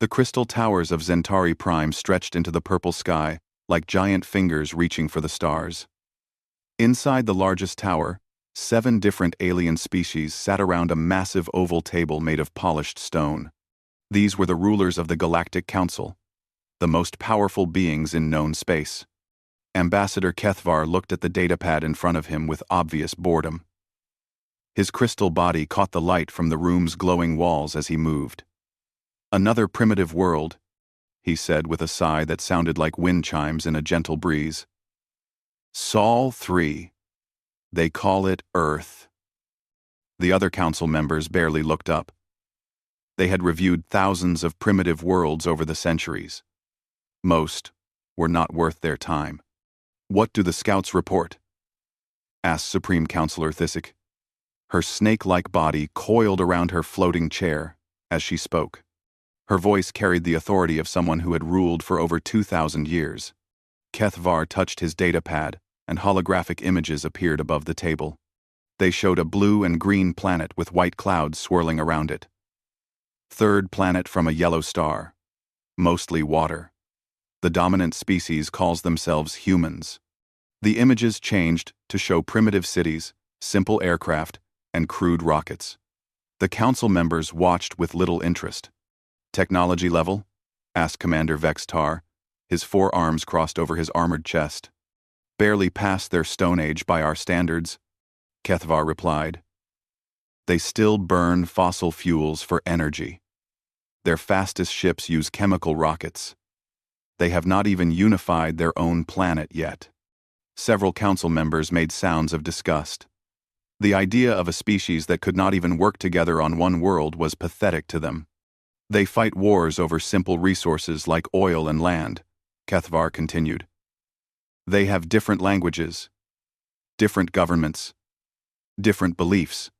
The crystal towers of Centauri Prime stretched into the purple sky, like giant fingers reaching for the stars. Inside the largest tower, 7 different alien species sat around a massive oval table made of polished stone. These were the rulers of the Galactic Council, the most powerful beings in known space. Ambassador Kethvar looked at the datapad in front of him with obvious boredom. His crystal body caught the light from the room's glowing walls as he moved. "Another primitive world," he said with a sigh that sounded like wind chimes in a gentle breeze. "Sol 3. They call it Earth." The other council members barely looked up. They had reviewed thousands of primitive worlds over the centuries. Most were not worth their time. "What do the scouts report?" asked Supreme Counselor Thisik. Her snake-like body coiled around her floating chair as she spoke. Her voice carried the authority of someone who had ruled for over 2,000 years. Kethvar touched his datapad, and holographic images appeared above the table. They showed a blue and green planet with white clouds swirling around it. Third planet from a yellow star. Mostly water. The dominant species calls themselves humans. The images changed to show primitive cities, simple aircraft, and crude rockets. The council members watched with little interest. "Technology level?" asked Commander Vextar, his 4 arms crossed over his armored chest. "Barely past their Stone Age by our standards," Kethvar replied. "They still burn fossil fuels for energy. Their fastest ships use chemical rockets. They have not even unified their own planet yet." Several council members made sounds of disgust. The idea of a species that could not even work together on one world was pathetic to them. "They fight wars over simple resources like oil and land," Kethvar continued. "They have different languages, different governments, different beliefs.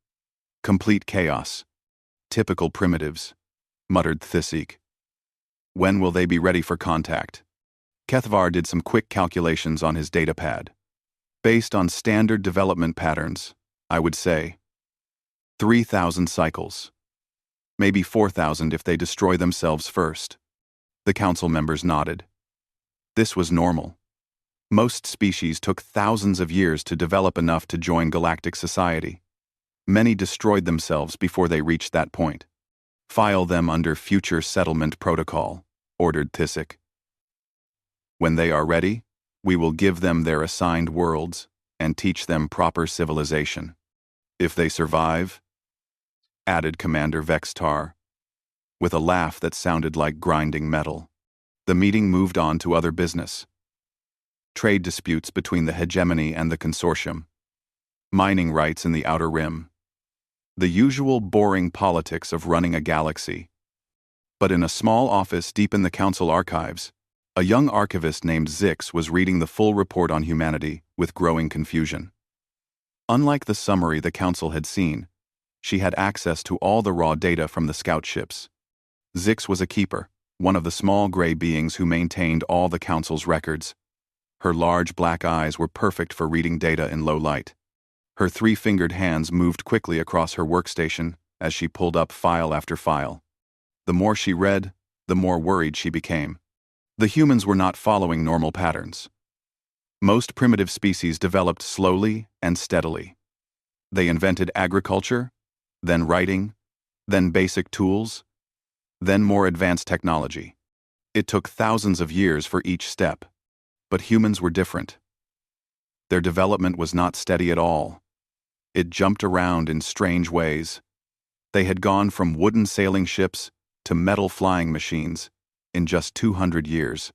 Complete chaos. Typical primitives," muttered Thisik. "When will they be ready for contact?" Kethvar did some quick calculations on his datapad. "Based on standard development patterns, I would say 3,000 cycles. Maybe 4,000 if they destroy themselves first." The council members nodded. This was normal. Most species took thousands of years to develop enough to join galactic society. Many destroyed themselves before they reached that point. "File them under Future Settlement Protocol," ordered Thisik. "When they are ready, we will give them their assigned worlds and teach them proper civilization. If they survive," added Commander Vextar, with a laugh that sounded like grinding metal. The meeting moved on to other business. Trade disputes between the hegemony and the consortium. Mining rights in the Outer Rim. The usual boring politics of running a galaxy. But in a small office deep in the council archives, a young archivist named Zix was reading the full report on humanity with growing confusion. Unlike the summary the council had seen, she had access to all the raw data from the scout ships. Zix was a keeper, one of the small gray beings who maintained all the council's records. Her large black eyes were perfect for reading data in low light. Her 3-fingered hands moved quickly across her workstation as she pulled up file after file. The more she read, the more worried she became. The humans were not following normal patterns. Most primitive species developed slowly and steadily. They invented agriculture, then writing, then basic tools, then more advanced technology. It took thousands of years for each step, but humans were different. Their development was not steady at all. It jumped around in strange ways. They had gone from wooden sailing ships to metal flying machines in just 200 years.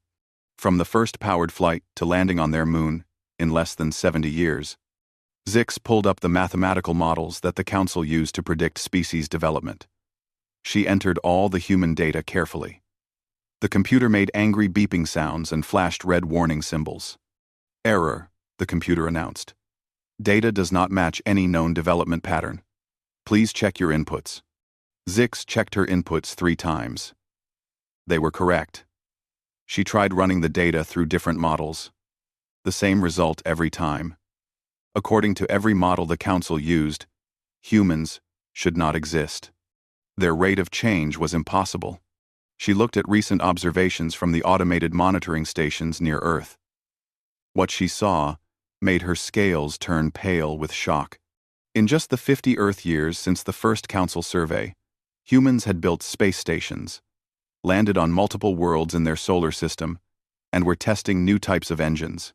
From the first powered flight to landing on their moon in less than 70 years. Zix pulled up the mathematical models that the council used to predict species development. She entered all the human data carefully. The computer made angry beeping sounds and flashed red warning symbols. "Error," the computer announced. "Data does not match any known development pattern. Please check your inputs." Zix checked her inputs 3 times. They were correct. She tried running the data through different models. The same result every time. According to every model the council used, humans should not exist. Their rate of change was impossible. She looked at recent observations from the automated monitoring stations near Earth. What she saw made her scales turn pale with shock. In just the 50 Earth years since the first Council survey, humans had built space stations, landed on multiple worlds in their solar system, and were testing new types of engines.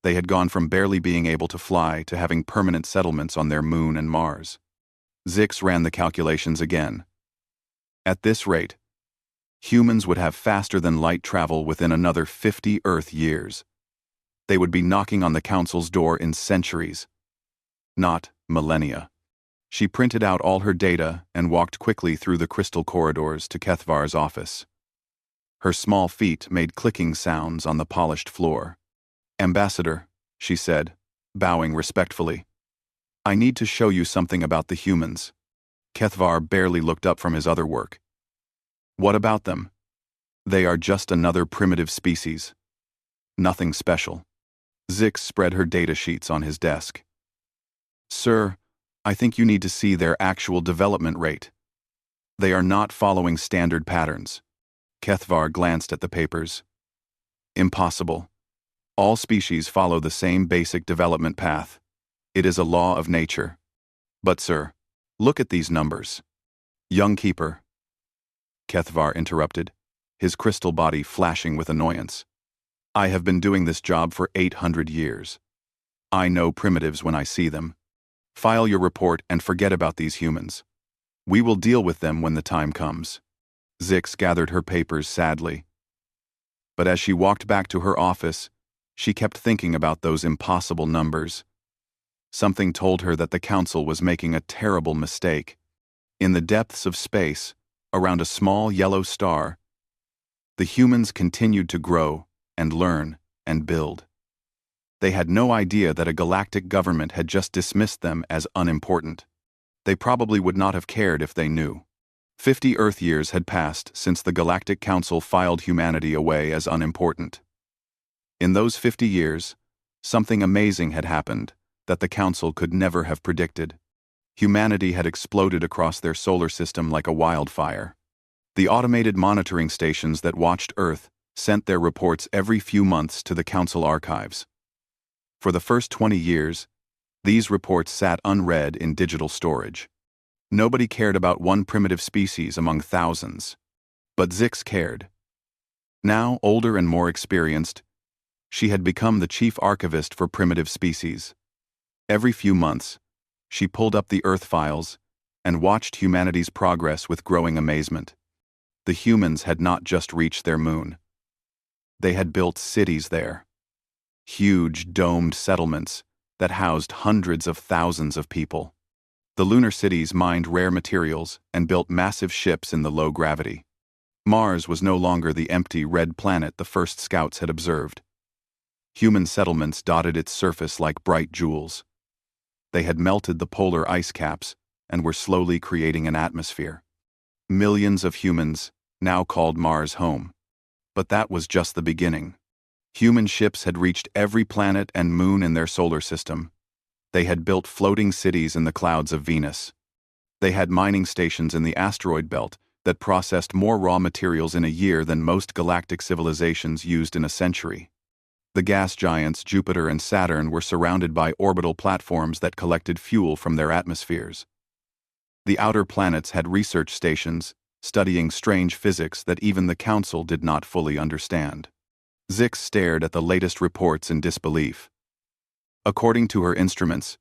They had gone from barely being able to fly to having permanent settlements on their moon and Mars. Zix ran the calculations again. At this rate, humans would have faster-than-light travel within another 50 Earth years. They would be knocking on the Council's door in centuries, not millennia. She printed out all her data and walked quickly through the crystal corridors to Kethvar's office. Her small feet made clicking sounds on the polished floor. "Ambassador," she said, bowing respectfully, "I need to show you something about the humans." Kethvar barely looked up from his other work. "What about them?" "They are just another primitive species. Nothing special." Zix spread her data sheets on his desk. "Sir, I think you need to see their actual development rate. They are not following standard patterns." Kethvar glanced at the papers. "Impossible. All species follow the same basic development path. It is a law of nature. But sir, look at these numbers." "Young keeper," Kethvar interrupted, his crystal body flashing with annoyance. "I have been doing this job for 800 years. I know primitives when I see them. File your report and forget about these humans. We will deal with them when the time comes." Zix gathered her papers sadly. But as she walked back to her office, she kept thinking about those impossible numbers. Something told her that the Council was making a terrible mistake. In the depths of space, around a small yellow star, the humans continued to grow and learn and build. They had no idea that a galactic government had just dismissed them as unimportant. They probably would not have cared if they knew. 50 Earth years had passed since the Galactic Council filed humanity away as unimportant. In those 50 years, something amazing had happened that the Council could never have predicted. Humanity had exploded across their solar system like a wildfire. The automated monitoring stations that watched Earth sent their reports every few months to the Council archives. For the first 20 years, these reports sat unread in digital storage. Nobody cared about one primitive species among thousands. But Zix cared. Now, older and more experienced, she had become the chief archivist for primitive species. Every few months, she pulled up the Earth files and watched humanity's progress with growing amazement. The humans had not just reached their moon. They had built cities there. Huge domed settlements that housed hundreds of thousands of people. The lunar cities mined rare materials and built massive ships in the low gravity. Mars was no longer the empty red planet the first scouts had observed. Human settlements dotted its surface like bright jewels. They had melted the polar ice caps and were slowly creating an atmosphere. Millions of humans now called Mars home. But that was just the beginning. Human ships had reached every planet and moon in their solar system. They had built floating cities in the clouds of Venus. They had mining stations in the asteroid belt that processed more raw materials in a year than most galactic civilizations used in a century. The gas giants Jupiter and Saturn were surrounded by orbital platforms that collected fuel from their atmospheres. The outer planets had research stations studying strange physics that even the Council did not fully understand. Zix stared at the latest reports in disbelief. According to her instruments,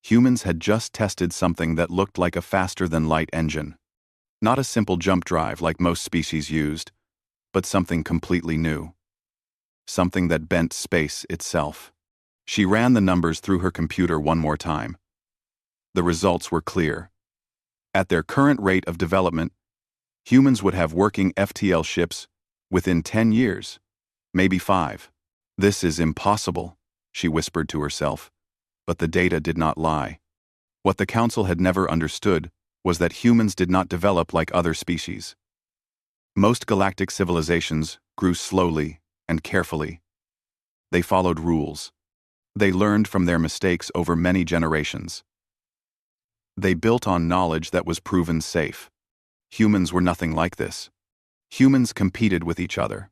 humans had just tested something that looked like a faster-than-light engine. Not a simple jump drive like most species used, but something completely new. Something that bent space itself. She ran the numbers through her computer one more time. The results were clear. At their current rate of development, humans would have working FTL ships within 10 years, maybe 5. "This is impossible," she whispered to herself, but the data did not lie. What the Council had never understood was that humans did not develop like other species. Most galactic civilizations grew slowly and carefully. They followed rules. They learned from their mistakes over many generations. They built on knowledge that was proven safe. Humans were nothing like this. Humans competed with each other.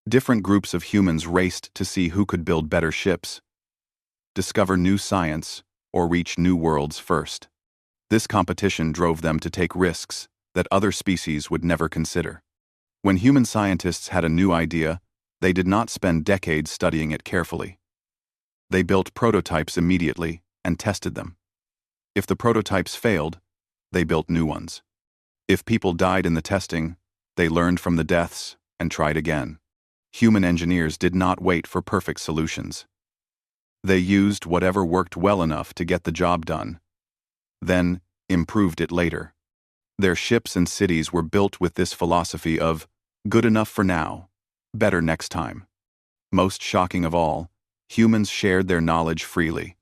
Different groups of humans raced to see who could build better ships, discover new science, or reach new worlds first. This competition drove them to take risks that other species would never consider. When human scientists had a new idea, they did not spend decades studying it carefully. They built prototypes immediately and tested them. If the prototypes failed, they built new ones. If people died in the testing, they learned from the deaths and tried again. Human engineers did not wait for perfect solutions. They used whatever worked well enough to get the job done, then improved it later. Their ships and cities were built with this philosophy of good enough for now, better next time. Most shocking of all, humans shared their knowledge freely.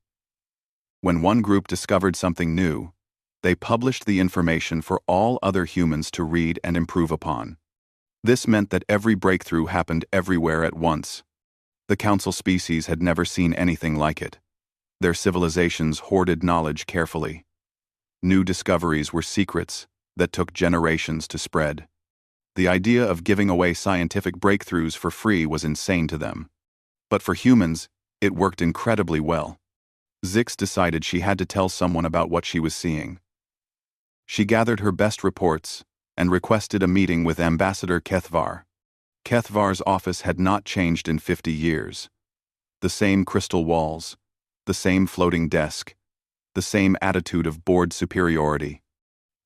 When one group discovered something new, they published the information for all other humans to read and improve upon. This meant that every breakthrough happened everywhere at once. The council species had never seen anything like it. Their civilizations hoarded knowledge carefully. New discoveries were secrets that took generations to spread. The idea of giving away scientific breakthroughs for free was insane to them. But for humans, it worked incredibly well. Zix decided she had to tell someone about what she was seeing. She gathered her best reports and requested a meeting with Ambassador Kethvar. Kethvar's office had not changed in 50 years. The same crystal walls, the same floating desk, the same attitude of bored superiority.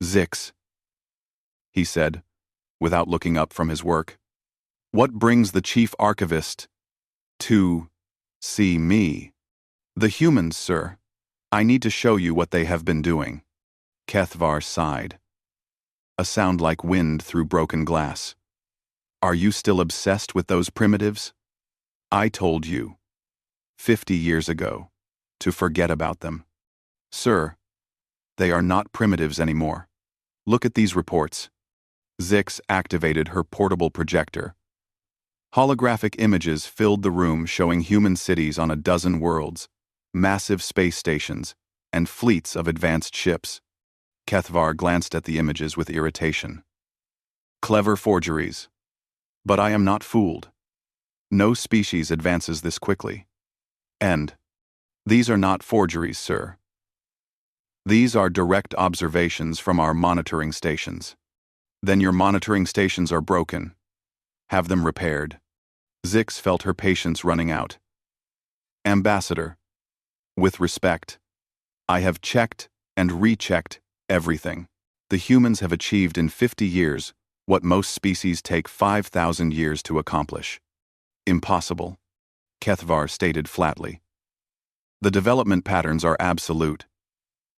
Zix, he said, without looking up from his work. What brings the chief archivist to see me? The humans, sir. I need to show you what they have been doing. Kethvar sighed. A sound like wind through broken glass. Are you still obsessed with those primitives? I told you, 50 years ago, to forget about them. Sir, they are not primitives anymore. Look at these reports. Zix activated her portable projector. Holographic images filled the room showing human cities on a dozen worlds, massive space stations, and fleets of advanced ships. Kethvar glanced at the images with irritation. Clever forgeries. But I am not fooled. No species advances this quickly. And these are not forgeries, sir. These are direct observations from our monitoring stations. Then your monitoring stations are broken. Have them repaired. Zix felt her patience running out. Ambassador, with respect, I have checked and rechecked everything. The humans have achieved in 50 years what most species take 5,000 years to accomplish. Impossible, Kethvar stated flatly. The development patterns are absolute.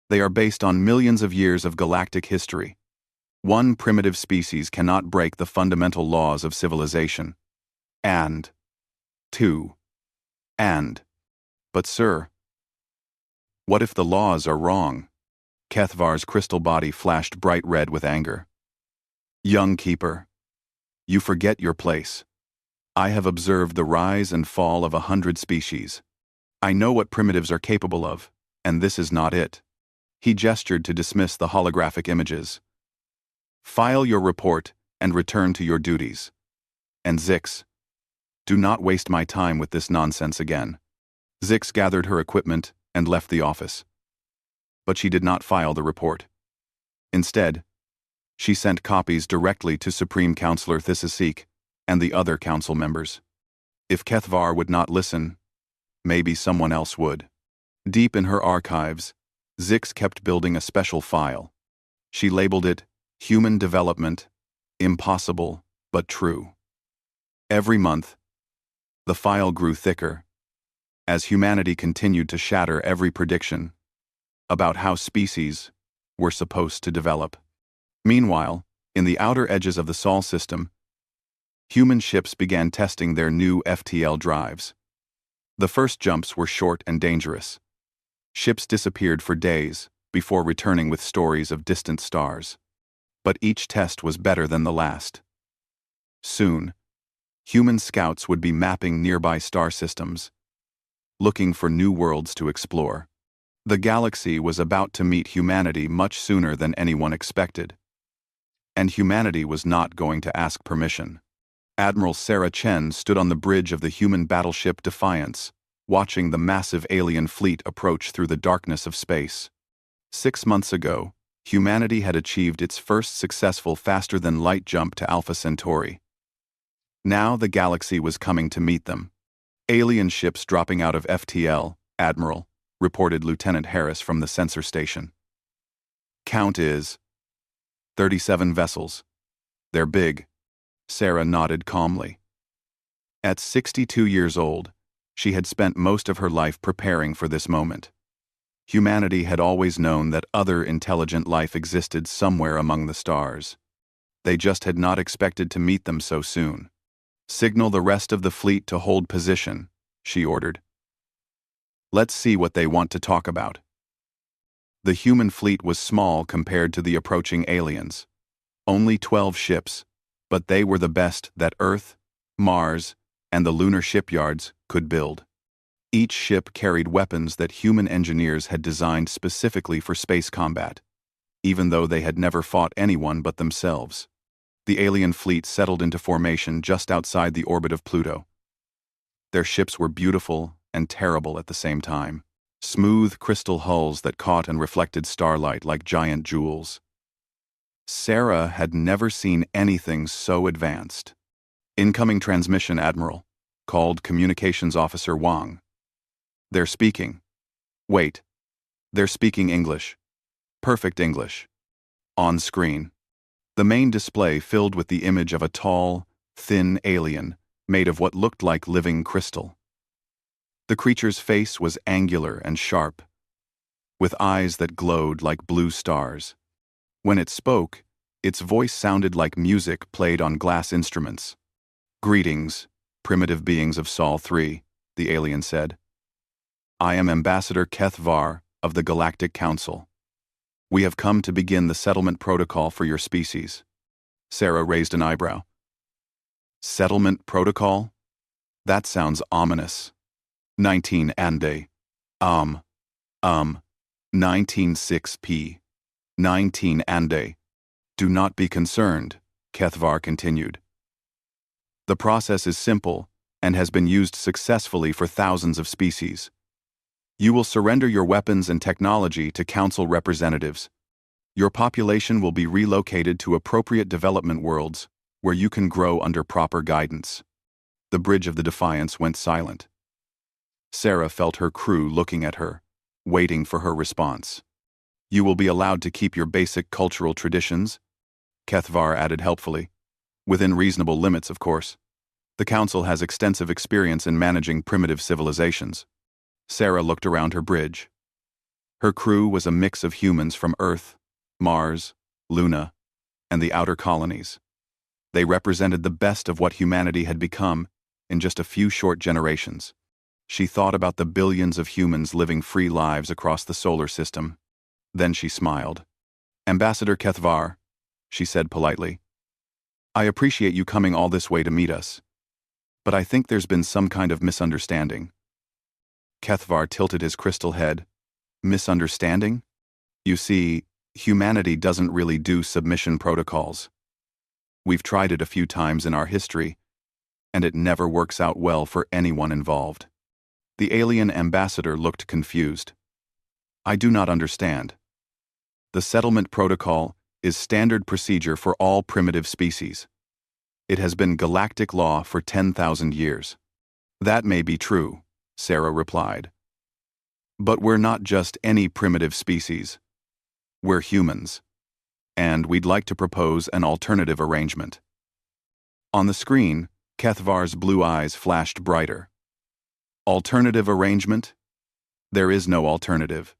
They are based on millions of years of galactic history. One primitive species cannot break the fundamental laws of civilization. But sir, what if the laws are wrong? Kethvar's crystal body flashed bright red with anger. Young keeper, you forget your place. I have observed the rise and fall of 100 species. I know what primitives are capable of, and this is not it. He gestured to dismiss the holographic images. File your report and return to your duties. And Zix, do not waste my time with this nonsense again. Zix gathered her equipment and left the office. But she did not file the report. Instead, she sent copies directly to Supreme Counselor Thisisik and the other council members. If Kethvar would not listen, maybe someone else would. Deep in her archives, Zix kept building a special file. She labeled it Human Development, Impossible but True. Every month, the file grew thicker, as humanity continued to shatter every prediction about how species were supposed to develop. Meanwhile, in the outer edges of the Sol system, human ships began testing their new FTL drives. The first jumps were short and dangerous. Ships disappeared for days before returning with stories of distant stars. But each test was better than the last. Soon, human scouts would be mapping nearby star systems, looking for new worlds to explore. The galaxy was about to meet humanity much sooner than anyone expected. and humanity was not going to ask permission. Admiral Sarah Chen stood on the bridge of the human battleship Defiance, watching the massive alien fleet approach through the darkness of space. 6 months ago, humanity had achieved its first successful faster-than-light jump to Alpha Centauri. Now the galaxy was coming to meet them. Alien ships dropping out of FTL, Admiral, reported Lieutenant Harris from the sensor station. Count is 37 vessels. They're big. Sarah nodded calmly. At 62 years old, she had spent most of her life preparing for this moment. Humanity had always known that other intelligent life existed somewhere among the stars. They just had not expected to meet them so soon. Signal the rest of the fleet to hold position, she ordered. Let's see what they want to talk about. The human fleet was small compared to the approaching aliens. Only 12 ships, but they were the best that Earth, Mars, and the lunar shipyards could build. Each ship carried weapons that human engineers had designed specifically for space combat, even though they had never fought anyone but themselves. The alien fleet settled into formation just outside the orbit of Pluto. Their ships were beautiful and terrible at the same time. Smooth crystal hulls that caught and reflected starlight like giant jewels. Sarah had never seen anything so advanced. Incoming transmission, Admiral, called Communications Officer Wang. They're speaking. Wait. They're speaking English. Perfect English. On screen. The main display filled with the image of a tall, thin alien made of what looked like living crystal. The creature's face was angular and sharp, with eyes that glowed like blue stars. When it spoke, its voice sounded like music played on glass instruments. Greetings, primitive beings of Sol 3, the alien said. I am Ambassador Keth Var of the Galactic Council. We have come to begin the settlement protocol for your species. Sarah raised an eyebrow. Settlement protocol? That sounds ominous. 19 Ande. 19-6p. 19 Ande. Do not be concerned, Kethvar continued. The process is simple and has been used successfully for thousands of species. You will surrender your weapons and technology to council representatives. Your population will be relocated to appropriate development worlds where you can grow under proper guidance. The bridge of the Defiance went silent. Sarah felt her crew looking at her, waiting for her response. You will be allowed to keep your basic cultural traditions, Kethvar added helpfully. Within reasonable limits, of course. The Council has extensive experience in managing primitive civilizations. Sarah looked around her bridge. Her crew was a mix of humans from Earth, Mars, Luna, and the outer colonies. They represented the best of what humanity had become in just a few short generations. She thought about the billions of humans living free lives across the solar system. Then she smiled. Ambassador Kethvar, she said politely. I appreciate you coming all this way to meet us. But I think there's been some kind of misunderstanding. Kethvar tilted his crystal head. Misunderstanding? You see, humanity doesn't really do submission protocols. We've tried it a few times in our history, and it never works out well for anyone involved. The alien ambassador looked confused. I do not understand. The settlement protocol is standard procedure for all primitive species. It has been galactic law for 10,000 years. That may be true, Sarah replied. But we're not just any primitive species. We're humans. And we'd like to propose an alternative arrangement. On the screen, Kethvar's blue eyes flashed brighter. Alternative arrangement? There is no alternative.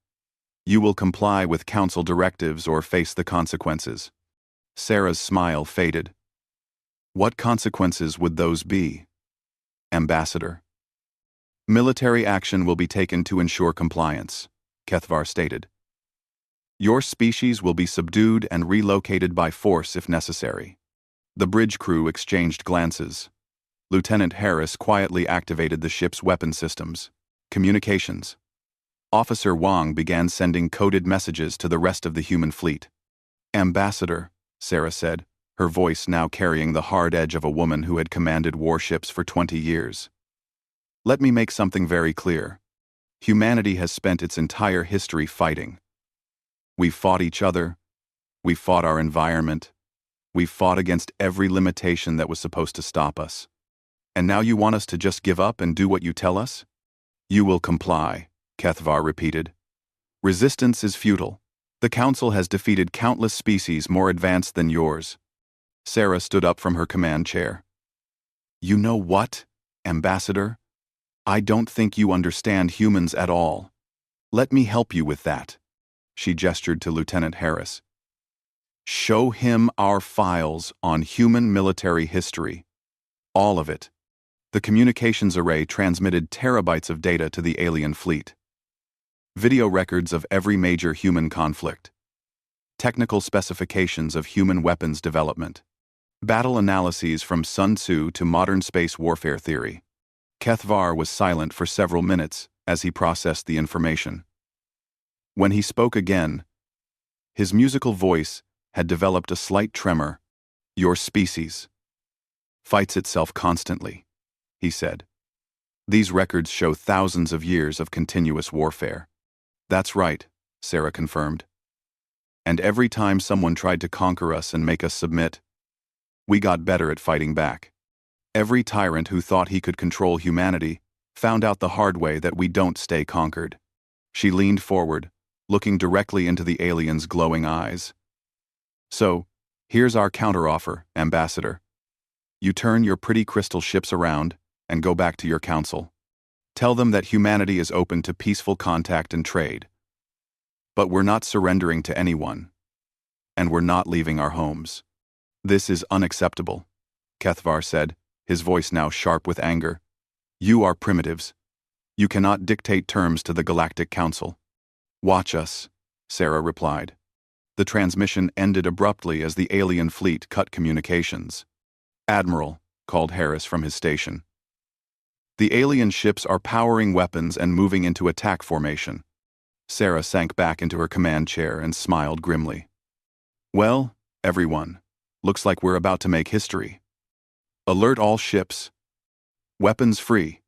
You will comply with council directives or face the consequences. Sarah's smile faded. What consequences would those be? Ambassador. Military action will be taken to ensure compliance, Kethvar stated. Your species will be subdued and relocated by force if necessary. The bridge crew exchanged glances. Lieutenant Harris quietly activated the ship's weapon systems. Communications. Officer Wang began sending coded messages to the rest of the human fleet. Ambassador, Sarah said, her voice now carrying the hard edge of a woman who had commanded warships for 20 years. Let me make something very clear. Humanity has spent its entire history fighting. We've fought each other. We've fought our environment. We've fought against every limitation that was supposed to stop us. And now you want us to just give up and do what you tell us? You will comply, Kethvar repeated. Resistance is futile. The Council has defeated countless species more advanced than yours. Sarah stood up from her command chair. You know what, Ambassador? I don't think you understand humans at all. Let me help you with that. She gestured to Lieutenant Harris. Show him our files on human military history. All of it. The communications array transmitted terabytes of data to the alien fleet. Video records of every major human conflict. Technical specifications of human weapons development. Battle analyses from Sun Tzu to modern space warfare theory. Kethvar was silent for several minutes as he processed the information. When he spoke again, his musical voice had developed a slight tremor. Your species fights itself constantly, he said. These records show thousands of years of continuous warfare. That's right, Sarah confirmed. And every time someone tried to conquer us and make us submit, we got better at fighting back. Every tyrant who thought he could control humanity found out the hard way that we don't stay conquered. She leaned forward, looking directly into the alien's glowing eyes. So, here's our counteroffer, Ambassador. You turn your pretty crystal ships around and go back to your council. Tell them that humanity is open to peaceful contact and trade. But we're not surrendering to anyone. And we're not leaving our homes. This is unacceptable, Kethvar said, his voice now sharp with anger. You are primitives. You cannot dictate terms to the Galactic Council. Watch us, Sarah replied. The transmission ended abruptly as the alien fleet cut communications. Admiral, called Harris from his station. The alien ships are powering weapons and moving into attack formation. Sarah sank back into her command chair and smiled grimly. Well, everyone, looks like we're about to make history. Alert all ships. Weapons free.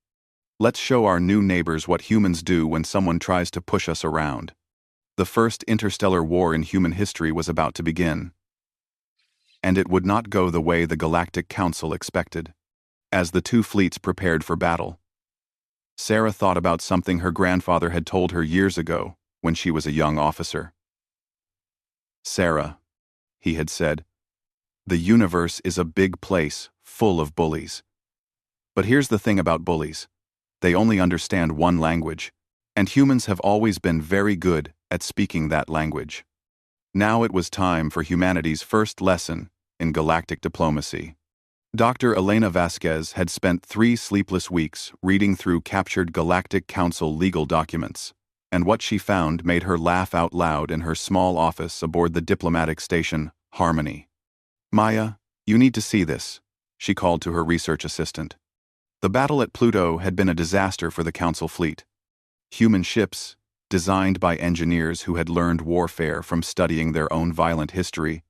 Let's show our new neighbors what humans do when someone tries to push us around. The first interstellar war in human history was about to begin. And it would not go the way the Galactic Council expected. As the two fleets prepared for battle, Sarah thought about something her grandfather had told her years ago when she was a young officer. Sarah, he had said, the universe is a big place full of bullies. But here's the thing about bullies. They only understand one language, and humans have always been very good at speaking that language. Now it was time for humanity's first lesson in galactic diplomacy. Dr. Elena Vasquez had spent 3 sleepless weeks reading through captured Galactic Council legal documents, and what she found made her laugh out loud in her small office aboard the diplomatic station, Harmony. Maya, you need to see this, she called to her research assistant. The battle at Pluto had been a disaster for the Council fleet. Human ships, designed by engineers who had learned warfare from studying their own violent history,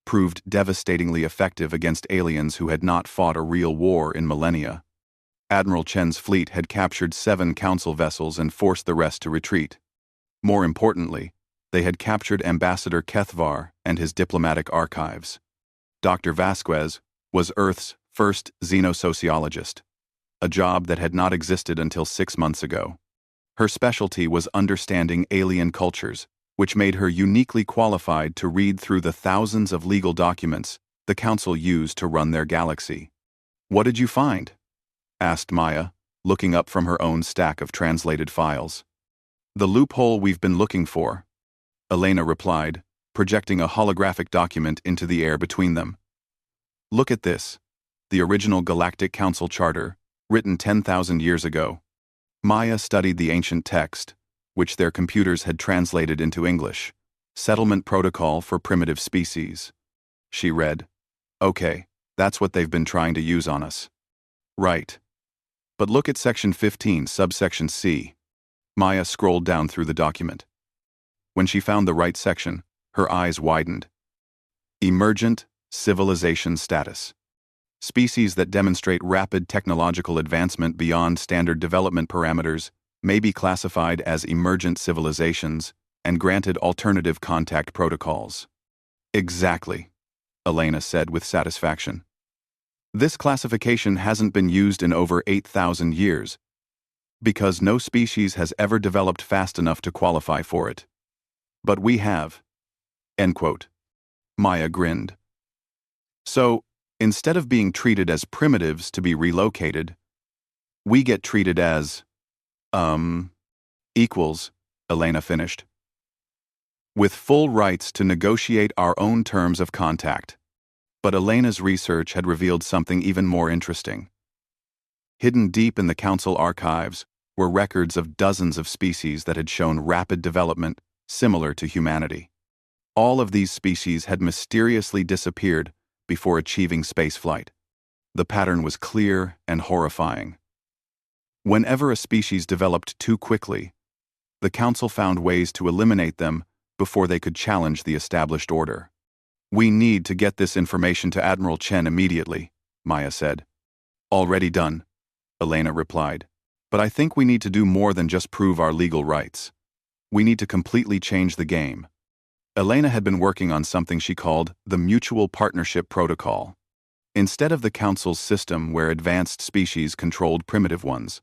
proved devastatingly effective against aliens who had not fought a real war in millennia. Admiral Chen's fleet had captured 7 Council vessels and forced the rest to retreat. More importantly, they had captured Ambassador Kethvar and his diplomatic archives. Dr. Vasquez was Earth's first xenosociologist, a job that had not existed until 6 months ago. Her specialty was understanding alien cultures, which made her uniquely qualified to read through the thousands of legal documents the Council used to run their galaxy. What did you find? Asked Maya, looking up from her own stack of translated files. The loophole we've been looking for, Elena replied, projecting a holographic document into the air between them. Look at this, the original Galactic Council Charter, written 10,000 years ago. Maya studied the ancient text, which their computers had translated into English. Settlement Protocol for Primitive Species. She read, Okay, that's what they've been trying to use on us. Right. But look at Section 15, subsection C. Maya scrolled down through the document. When she found the right section, her eyes widened. Emergent, Civilization status. Species that demonstrate rapid technological advancement beyond standard development parameters may be classified as emergent civilizations and granted alternative contact protocols. Exactly, Elena said with satisfaction. This classification hasn't been used in over 8,000 years, because no species has ever developed fast enough to qualify for it. But we have. End quote. Maya grinned. So, instead of being treated as primitives to be relocated, we get treated as, equals, Elena finished. With full rights to negotiate our own terms of contact. But Elena's research had revealed something even more interesting. Hidden deep in the Council archives were records of dozens of species that had shown rapid development similar to humanity. All of these species had mysteriously disappeared before achieving spaceflight. The pattern was clear and horrifying. Whenever a species developed too quickly, the Council found ways to eliminate them before they could challenge the established order. We need to get this information to Admiral Chen immediately, Maya said. Already done, Elena replied. But I think we need to do more than just prove our legal rights. We need to completely change the game. Elena had been working on something she called the Mutual Partnership Protocol. Instead of the Council's system where advanced species controlled primitive ones,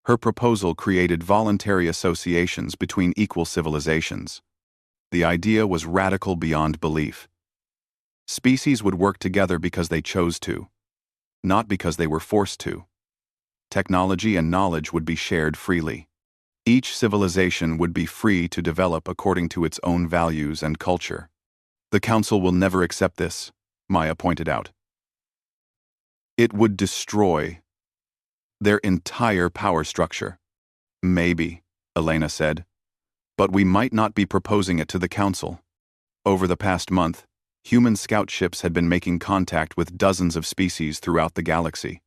her proposal created voluntary associations between equal civilizations. The idea was radical beyond belief. Species would work together because they chose to, not because they were forced to. Technology and knowledge would be shared freely. Each civilization would be free to develop according to its own values and culture. The Council will never accept this, Maya pointed out. It would destroy their entire power structure. Maybe, Elena said, but we might not be proposing it to the Council. Over the past month, human scout ships had been making contact with dozens of species throughout the galaxy.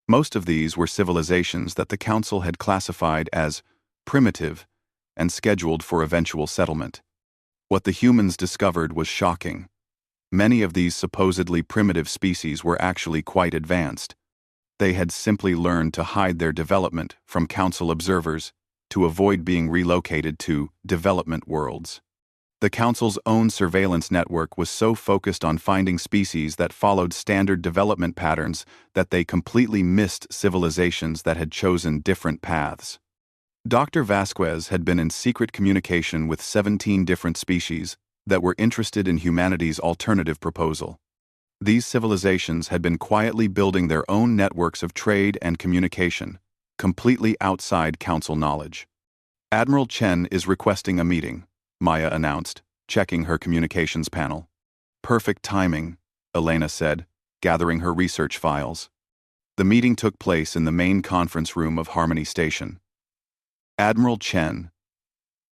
Most of these were civilizations that the Council had classified as primitive and scheduled for eventual settlement. What the humans discovered was shocking. Many of these supposedly primitive species were actually quite advanced. They had simply learned to hide their development from Council observers to avoid being relocated to development worlds. The Council's own surveillance network was so focused on finding species that followed standard development patterns that they completely missed civilizations that had chosen different paths. Dr. Vasquez had been in secret communication with 17 different species that were interested in humanity's alternative proposal. These civilizations had been quietly building their own networks of trade and communication, completely outside Council knowledge. Admiral Chen is requesting a meeting, Maya announced, checking her communications panel. Perfect timing, Elena said, gathering her research files. The meeting took place in the main conference room of Harmony Station. Admiral Chen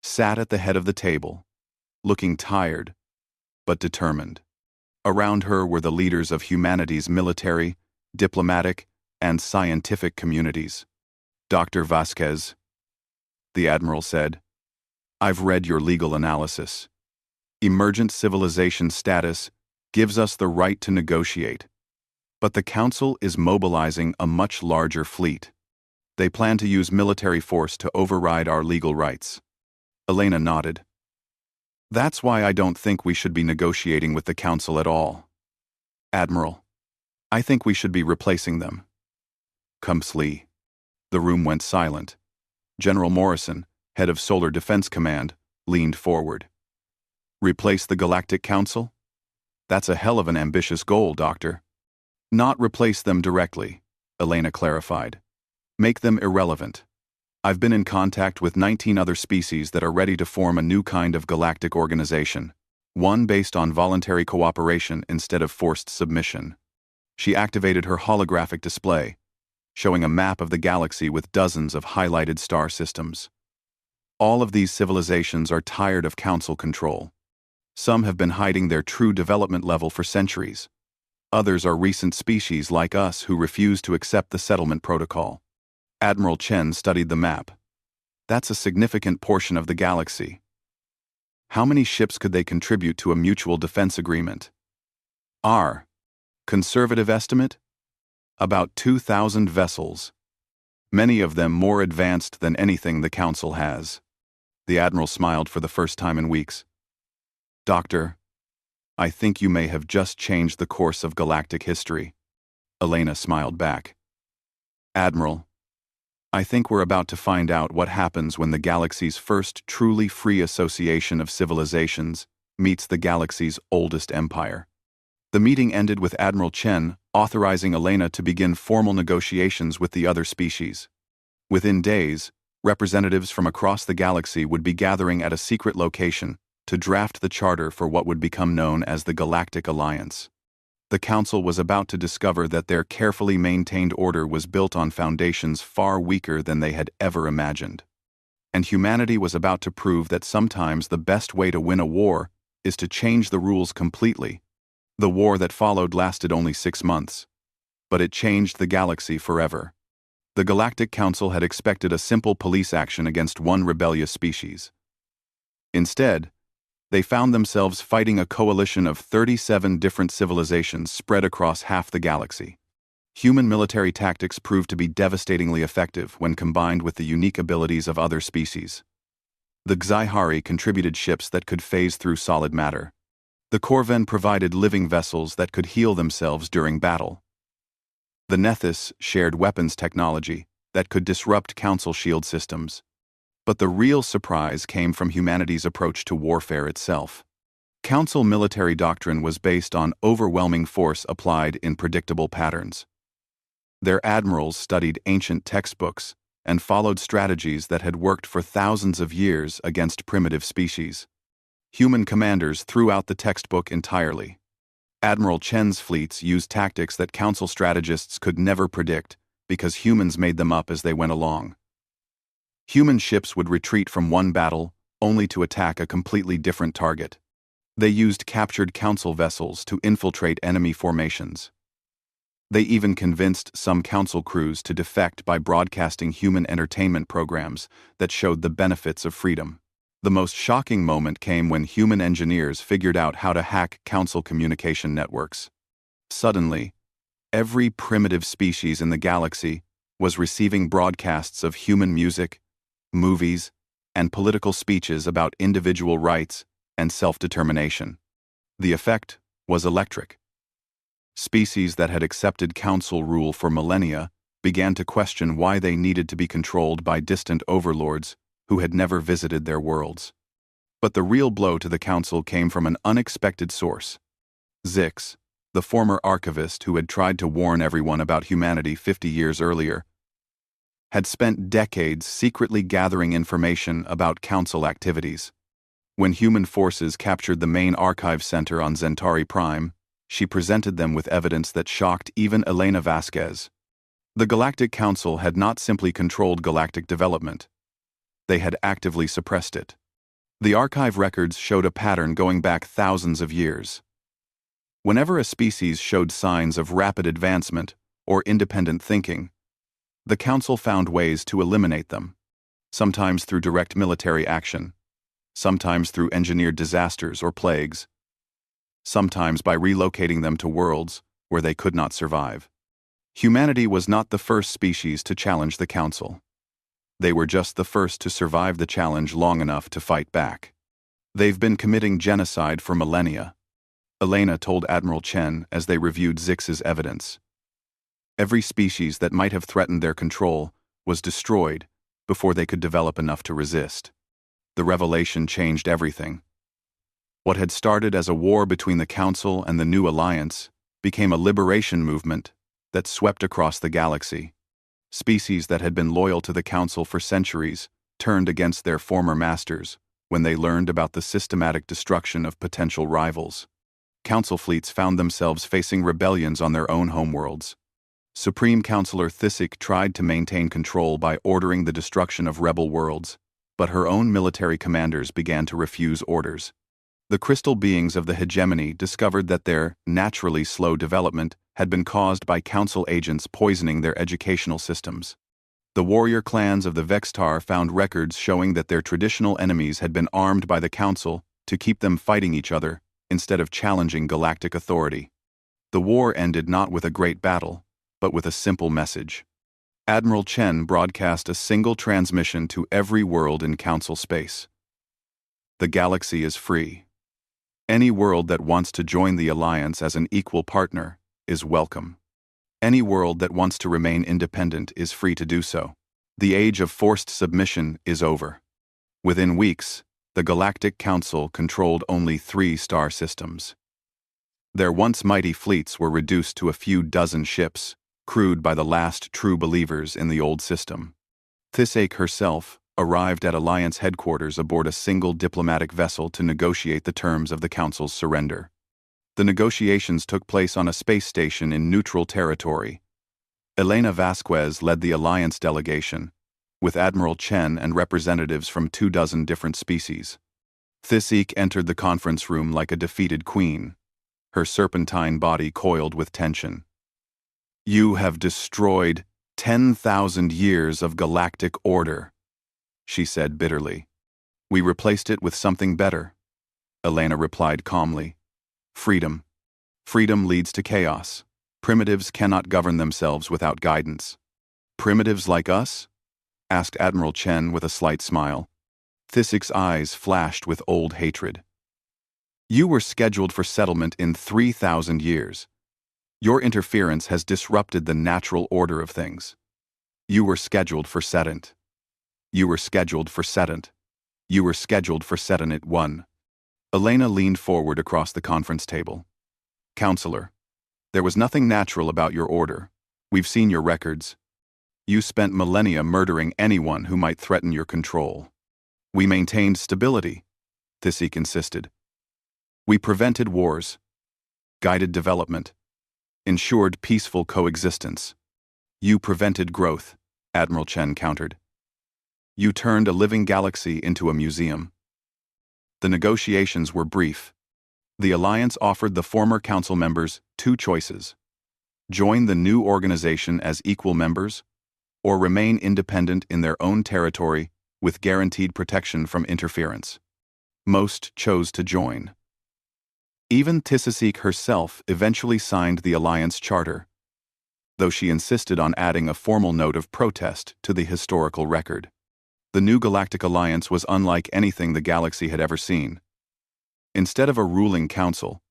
sat at the head of the table, looking tired, but determined. Around her were the leaders of humanity's military, diplomatic, and scientific communities. Dr. Vasquez, the Admiral said, I've read your legal analysis. Emergent civilization status gives us the right to negotiate. But the Council is mobilizing a much larger fleet. They plan to use military force to override our legal rights. Elena nodded. That's why I don't think we should be negotiating with the Council at all. Admiral, I think we should be replacing them. Kumslee. The room went silent. General Morrison, head of Solar Defense Command, leaned forward. Replace the Galactic Council? That's a hell of an ambitious goal, Doctor. Not replace them directly, Elena clarified. Make them irrelevant. I've been in contact with 19 other species that are ready to form a new kind of galactic organization, one based on voluntary cooperation instead of forced submission. She activated her holographic display, showing a map of the galaxy with dozens of highlighted star systems. All of these civilizations are tired of Council control. Some have been hiding their true development level for centuries. Others are recent species like us who refuse to accept the settlement protocol. Admiral Chen studied the map. That's a significant portion of the galaxy. How many ships could they contribute to a mutual defense agreement? R. Conservative estimate? About 2,000 vessels. Many of them more advanced than anything the Council has. The Admiral smiled for the first time in weeks. Doctor, I think you may have just changed the course of galactic history. Elena smiled back. Admiral, I think we're about to find out what happens when the galaxy's first truly free association of civilizations meets the galaxy's oldest empire. The meeting ended with Admiral Chen authorizing Elena to begin formal negotiations with the other species. Within days, representatives from across the galaxy would be gathering at a secret location to draft the charter for what would become known as the Galactic Alliance. The Council was about to discover that their carefully maintained order was built on foundations far weaker than they had ever imagined. And humanity was about to prove that sometimes the best way to win a war is to change the rules completely. The war that followed lasted only 6 months, but it changed the galaxy forever. The Galactic Council had expected a simple police action against one rebellious species. Instead, they found themselves fighting a coalition of 37 different civilizations spread across half the galaxy. Human military tactics proved to be devastatingly effective when combined with the unique abilities of other species. The Xihari contributed ships that could phase through solid matter. The Corven provided living vessels that could heal themselves during battle. The Nethys shared weapons technology that could disrupt Council shield systems. But the real surprise came from humanity's approach to warfare itself. Council military doctrine was based on overwhelming force applied in predictable patterns. Their admirals studied ancient textbooks and followed strategies that had worked for thousands of years against primitive species. Human commanders threw out the textbook entirely. Admiral Chen's fleets used tactics that Council strategists could never predict because humans made them up as they went along. Human ships would retreat from one battle only to attack a completely different target. They used captured Council vessels to infiltrate enemy formations. They even convinced some Council crews to defect by broadcasting human entertainment programs that showed the benefits of freedom. The most shocking moment came when human engineers figured out how to hack Council communication networks. Suddenly, every primitive species in the galaxy was receiving broadcasts of human music, movies, and political speeches about individual rights and self-determination. The effect was electric. Species that had accepted Council rule for millennia began to question why they needed to be controlled by distant overlords who had never visited their worlds. But the real blow to the Council came from an unexpected source. Zix, the former archivist who had tried to warn everyone about humanity 50 years earlier, had spent decades secretly gathering information about Council activities. When human forces captured the main archive center on Centauri Prime, she presented them with evidence that shocked even Elena Vasquez. The Galactic Council had not simply controlled galactic development. They had actively suppressed it. The archive records showed a pattern going back thousands of years. Whenever a species showed signs of rapid advancement or independent thinking, the Council found ways to eliminate them, sometimes through direct military action, sometimes through engineered disasters or plagues, sometimes by relocating them to worlds where they could not survive. Humanity was not the first species to challenge the Council. They were just the first to survive the challenge long enough to fight back. They've been committing genocide for millennia, Elena told Admiral Chen as they reviewed Zix's evidence. Every species that might have threatened their control was destroyed before they could develop enough to resist. The revelation changed everything. What had started as a war between the Council and the new alliance became a liberation movement that swept across the galaxy. Species that had been loyal to the Council for centuries turned against their former masters when they learned about the systematic destruction of potential rivals. Council fleets found themselves facing rebellions on their own homeworlds. Supreme Counselor Thisik tried to maintain control by ordering the destruction of rebel worlds, but her own military commanders began to refuse orders. The crystal beings of the hegemony discovered that their naturally slow development had been caused by Council agents poisoning their educational systems. The warrior clans of the Vextar found records showing that their traditional enemies had been armed by the Council to keep them fighting each other instead of challenging galactic authority. The war ended not with a great battle, but with a simple message. Admiral Chen broadcast a single transmission to every world in Council space. The galaxy is free. Any world that wants to join the Alliance as an equal partner is welcome. Any world that wants to remain independent is free to do so. The age of forced submission is over. Within weeks, the Galactic Council controlled only 3 star systems. Their once mighty fleets were reduced to a few dozen ships, crewed by the last true believers in the old system. Thisake herself arrived at Alliance headquarters aboard a single diplomatic vessel to negotiate the terms of the Council's surrender. The negotiations took place on a space station in neutral territory. Elena Vasquez led the Alliance delegation, with Admiral Chen and representatives from 24 different species. Thisake entered the conference room like a defeated queen, her serpentine body coiled with tension. "You have destroyed 10,000 years of galactic order," she said bitterly. "We replaced it with something better," Elena replied calmly. "Freedom. Freedom leads to chaos. Primitives cannot govern themselves without guidance." "Primitives like us?" asked Admiral Chen with a slight smile. Thisake's eyes flashed with old hatred. "You were scheduled for settlement in 3,000 years. Your interference has disrupted the natural order of things. You were scheduled for settlement. You were scheduled for settlement. You were scheduled for settlement 1. Elena leaned forward across the conference table. "Counselor, there was nothing natural about your order. We've seen your records. You spent millennia murdering anyone who might threaten your control. We maintained stability," Thisake insisted. "We prevented wars, guided development, ensured peaceful coexistence. You prevented growth," Admiral Chen countered. "You turned a living galaxy into a museum." The negotiations were brief. The Alliance offered the former Council members 2 choices: join the new organization as equal members, or remain independent in their own territory with guaranteed protection from interference. Most chose to join. Even Thisake herself eventually signed the Alliance Charter, though she insisted on adding a formal note of protest to the historical record. The new Galactic Alliance was unlike anything the galaxy had ever seen. Instead of a ruling council,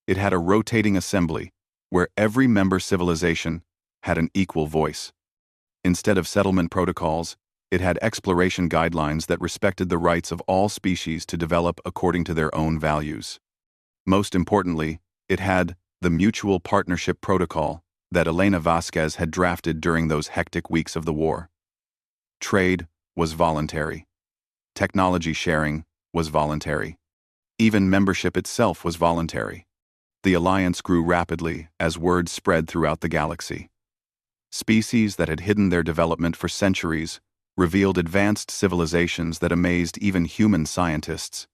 it had a rotating assembly where every member civilization had an equal voice. Instead of settlement protocols, it had exploration guidelines that respected the rights of all species to develop according to their own values. Most importantly, it had the Mutual Partnership Protocol that Elena Vasquez had drafted during those hectic weeks of the war. Trade was voluntary. Technology sharing was voluntary. Even membership itself was voluntary. The Alliance grew rapidly as word spread throughout the galaxy. Species that had hidden their development for centuries revealed advanced civilizations that amazed even human scientists.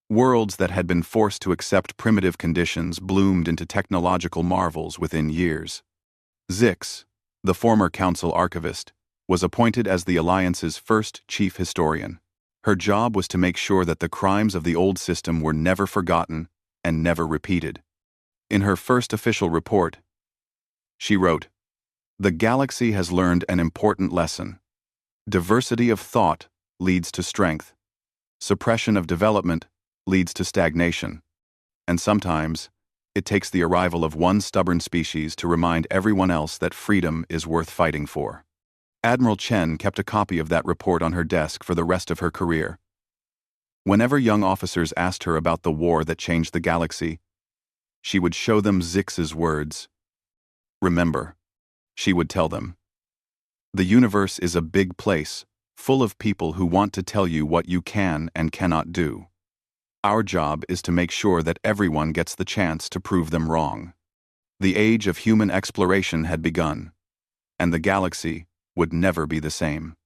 Worlds that had been forced to accept primitive conditions bloomed into technological marvels within years. Zix, the former Council archivist, was appointed as the Alliance's first chief historian. Her job was to make sure that the crimes of the old system were never forgotten and never repeated. In her first official report, she wrote, "The galaxy has learned an important lesson. Diversity of thought leads to strength. Suppression of development leads to stagnation. And sometimes, it takes the arrival of one stubborn species to remind everyone else that freedom is worth fighting for." Admiral Chen kept a copy of that report on her desk for the rest of her career. Whenever young officers asked her about the war that changed the galaxy, she would show them Zix's words. "Remember," she would tell them, "the universe is a big place, full of people who want to tell you what you can and cannot do. Our job is to make sure that everyone gets the chance to prove them wrong." The age of human exploration had begun, and the galaxy would never be the same.